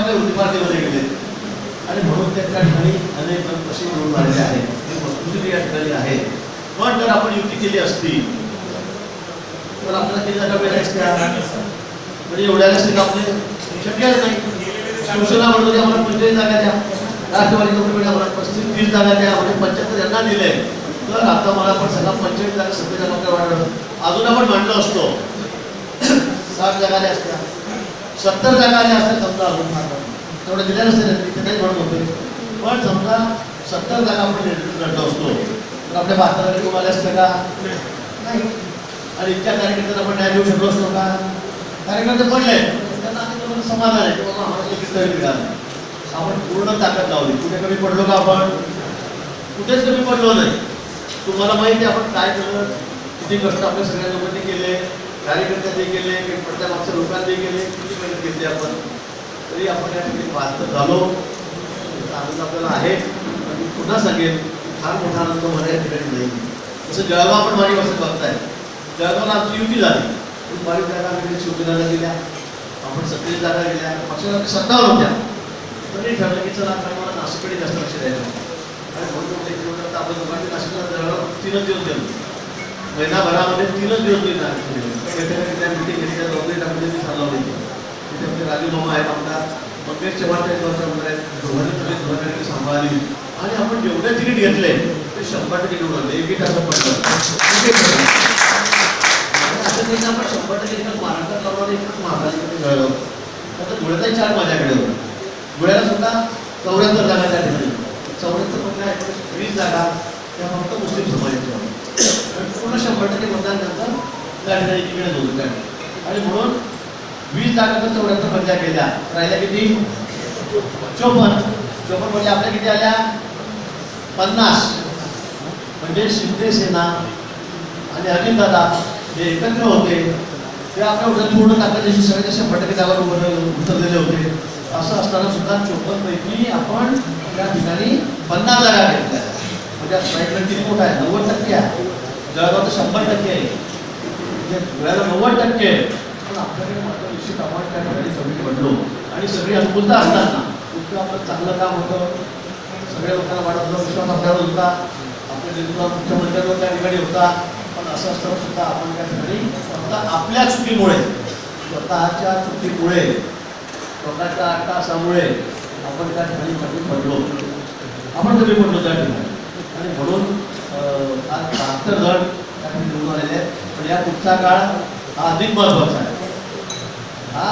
आपल्या वृत्तीपातळीमध्ये गेले आणि म्हणून त्या ठिकाणी अनेक कशी निवडून आलेले आहेत, ही वस्तुस्थिती या ठिकाणी आहे. पण जर आपण युती केली असती तर आपल्याला किती जागा मिळाल्या असत्या? म्हणजे एवढ्या असतील आपले शक्यच नाही. शिवसेना म्हणतो की आम्हाला 45 जागा द्या, राष्ट्रवादी काँग्रेस आम्हाला 35-30 जागा द्या, म्हणजे 75 यांना दिले. तर आता मला पण सगळा 45 जागा 70 जागा काय वाढवलं, अजून आपण मांडलो असतो 60 जागा आल्या असत्या, 70 जागा आल्या असत्या समजा, अजून तेवढं दिल्या नसते तिथे नाही म्हणत होते. पण समजा 70 जागा आपण लढलो असतो तर आपल्या 72 जागा तुम्हाला असत्या का? नाही. आणि इतक्या कार्यकर्त्यांना आपण न्याय देऊ शकलो असतो का? कार्यकर्ते पडले, त्यांना समाधान आहे की बाबा आम्हाला तिकीट तरी मिळालं. आपण पूर्ण ताकद लावली. कुठे कमी पडलो का? आपण कुठेच कमी पडलो नाही. तुम्हाला माहिती आहे आपण काय केलं, किती कष्ट आपल्या सगळ्या लोकांनी केले, कार्यकर्त्यांनी केले, पडत्या मागच्या लोकांनी केले, किती मेहनत घेतली आपण, तरी आपण या ठिकाणी बाधित झालो. आनंद आपल्याला आहे. आणि पुन्हा सांगेल फार मोठा आनंद मला या ठिकाणी नाही. जसं जळगाव आपण माझी भाषेत बघताय, जळगावला आमची युती झाली, बारीक जागा आम्ही शिवसेनेला दिल्या, आपण 37 जागा गेल्या, पक्षाला सत्तावर होत्या. तरी ठरलं की चला आता मला नाशिककडे जास्त लक्ष द्यायचं आणि म्हणून आपण दोघांनी नाशिकला जळगाव 3 दिवस गेलो. महिनाभरामध्ये 3 दिवस गेला. मिटिंग घेतली, त्या नोकरी टाकली, मी चालवली. तिथे आमचे राजू मामा आहेत, आमदार मंगेश चव्हाण आमदार आहेत, दोघांनी सांभाळली. आणि आपण जेवढे तिकीट घेतले ते 100% निवडून आले. एक असं पडलं असं नाही आपण 100% महाराष्ट्रात लावणार, एकच महाराष्ट्रात जळगाव. आता धुळ्याचाही 4 माझ्याकडे होता. धुळ्याला सुद्धा 74 जागा त्या ठिकाणी, 74 म्हणजे 20 जागा त्या फक्त मुस्लिम समाजाच्या पूर्ण 100% मतदान नंतर त्या ठिकाणी तिकडे होतं. आणि म्हणून 20 जागा तर 74 पंचायत केल्या, राहिल्या किती? 54 म्हणजे आपल्या किती आल्या? 50. म्हणजे शिंदे सेना आणि अजितदादा जे एकत्र होते ते आपल्या पूर्ण ताकदीशी सगळ्या 100% जागा उतरलेले होते. असं असताना सुद्धा 54 पैकी आपण त्या ठिकाणी 50 जागा घेतल्या. म्हणजे साईडला किती मोठा आहे? 90% आहे. जळगाव तर 100% आहे, म्हणजे धुळ्याला 90% आहे. पण आपल्याकडे मात्र निश्चित आपण त्या ठिकाणी कमी पडलो. आणि सगळी अनुकूलता असताना इतकं आपलं चांगलं काम होतं, सगळ्या लोकांना वाटत विश्वास आपल्यावर होता, आपल्या नेतृत्वात मुख्यमंत्र्यांवर त्या ठिकाणी होता. पण असं असताना सुद्धा आपण त्या ठिकाणी फक्त आपल्या चुकीमुळे, स्वतःच्या चुकीमुळे, स्वतःच्या अट्टासामुळे आपण त्या ठिकाणी कमी पडलो. आपण कमी पडलो त्या ठिकाणी. आणि म्हणून आज 72 जण त्या ठिकाणी निवडून आलेले आहेत. पण या पुढचा काळ हा अधिक महत्त्वाचा आहे. हा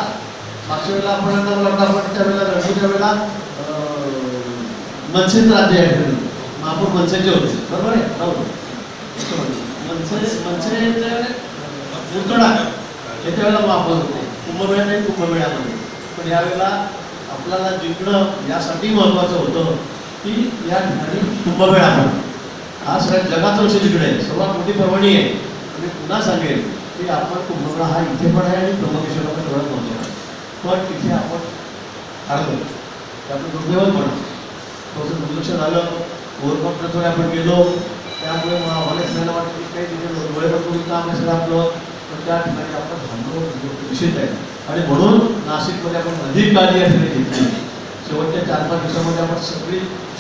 मागच्या वेळेला आपण त्यावेळेला रणजीच्या वेळेला मनसेचं राज्य आहे ठिकाणी, महापौर मनसेचे होते, बरोबर आहे? मनसे उतरडा याच्या वेळेला महापौर होते, कुंभमेळ्यात नाही कुंभमेळ्यामध्ये. पण यावेळेला आपल्याला जिंकणं यासाठी महत्त्वाचं होतं की या ठिकाणी कुंभमेळा हा सगळ्या जगाचं लक्ष जिंकणं आहे, सर्वात मोठी पर्वणी आहे. आणि पुन्हा सांगेल की आपण कुंभमेळा हा इथे पण आहे आणि त्र्यंबकेश्वरला पण थोडा पोहोचला, पण तिथे आपण हरलो. त्यामुळे दुर्दैवच म्हणा थोडंसं दुर्लक्ष झालं, ओव्हरकॉन्फिडन्सवर आपण गेलो. त्यामुळे मला सगळ्यांना वाटतं की काही तिथे डोळेपण काम असेल आपलं, पण त्या ठिकाणी आपण थांबलो निश्चित आहे. आणि म्हणून नाशिकमध्ये आपण अधिक काळजी या ठिकाणी घेतली. शेवटच्या 4-5 दिवसामध्ये आपण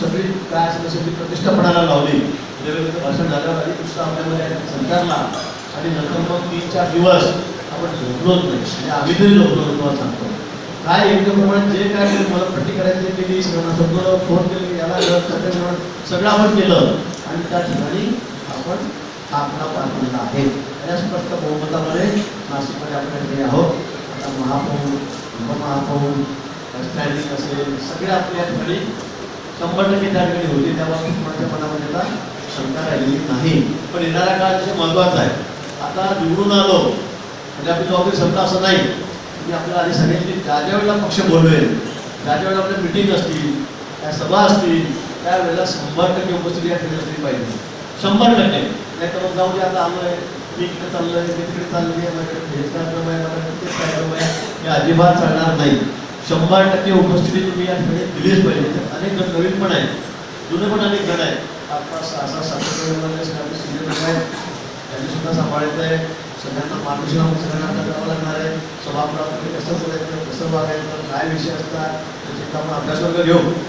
सगळी काय असेल सगळी प्रतिष्ठा पणाला लावली. देवेंद्र भाषण झाल्यावर अधिक उत्साह आपल्यामध्ये संचारला. आणि नंतर मग 3-4 दिवस आपण झोपलोच नाही. म्हणजे आम्ही तरी झोपलो तुम्हाला सांगतो. काय योग्यप्रमाणे जे काय मला पट्टी करायची केली, सगळ्यांना सगळं फोन केले, याला सगळं आपण केलं. आणि त्या ठिकाणी आपण आपला पाठवलेला आहे. या स्पष्ट बहुमतामध्ये नाशिकमध्ये आपण आहोत. आता महापौर, उपमहापौर, स्टँडिंग असेल, सगळे आपल्या ठिकाणी 100% त्या ठिकाणी होती. त्याबाबतीत माझ्या मनामध्ये आता शंका राहिलेली नाही. पण येणाऱ्या काळात जे महत्त्वाचं आहे, आता निवडून आलो म्हणजे आपली जबाबदारी संपला असं नाही. मी आपल्याला आधी सांगितली ज्या वेळेला पक्ष बोलवेल, ज्या वेळेला आपल्या मिटिंग असतील, त्या सभा असतील, त्यावेळेला 100% उपस्थिती या ठिकाणी असली पाहिजे. 100%. नाही तर मग जाऊ दे आता आलो आहे, मी इकडे चाललो आहे, मी तिकडे चालली आहे, माझ्याकडे हेच कार्यक्रम आहे, माझ्याकडे तेच कार्यक्रम आहे, हे अजिबात चालणार नाही. 100% उपस्थिती तुम्ही या ठिकाणी दिलीच पाहिजे. अनेक जण नवीन पण आहेत, जुने पण अनेक जण आहेत. आता 6-7 सिनियर लोक आहेत, त्यांनी सुद्धा सांभाळायचं आहे. सगळ्यांना मार्गदर्शन आपण सगळ्यांना करावं लागणार आहे. सभागृहामध्ये कसं बोलायचं, कसं वागायचं, काय विषय असतात त्याचा आपण अभ्यासवर्ग घेऊ.